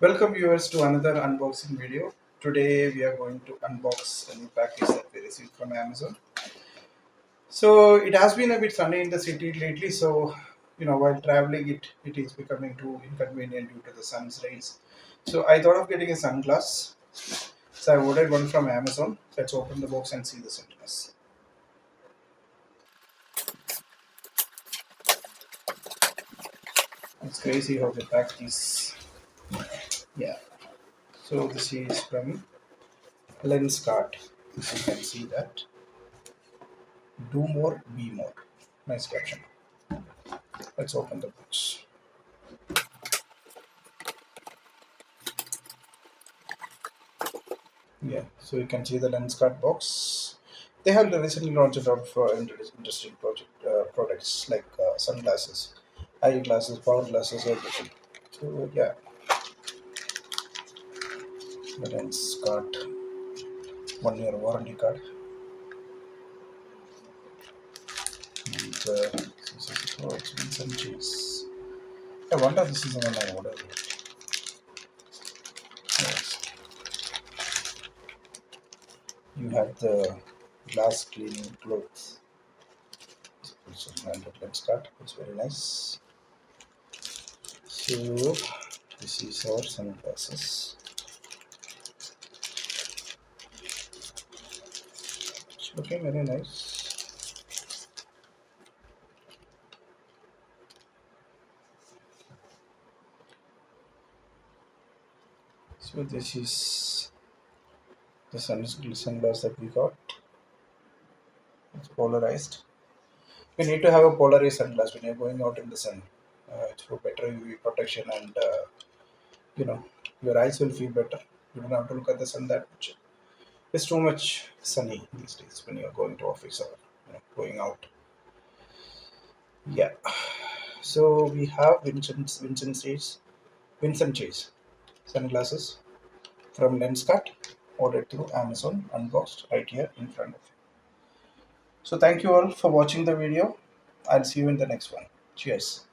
Welcome viewers to another unboxing video. Today we are going to unbox a new package that we received from Amazon. So it has been a bit sunny in the city lately, so while traveling it is becoming too inconvenient due to the sun's rays. So I thought of getting a sunglass. So I ordered one from Amazon. Let's open the box and see the sunglass. It's crazy how they pack these. Yeah. So this is from Lenskart. You can see that. Do more, be more. Nice caption. Let's open the box. Yeah, so you can see the Lenskart box. They have recently launched a lot of interesting products like sunglasses, eyeglasses, power glasses, everything. So yeah, the Lenskart 1 year warranty card. And it's Vincent Chase. I wonder this is the one I ordered. Yes. You have the glass cleaning clothes. It's also branded Lenskart. It's very nice. So this is our sunglasses. It's looking very nice. So this is the sunglass that we got. It's polarized. We need to have a polarized sunglass when you're going out in the sun. It's for better UV protection and you know your eyes will feel better. You don't have to look at the sun that much. It's too much sunny these days when you're going to office or going out. Yeah. So we have Vincent Chase sunglasses from Lenskart, ordered through Amazon, unboxed right here in front of you. So thank you all for watching the video. I'll see you in the next one. Cheers.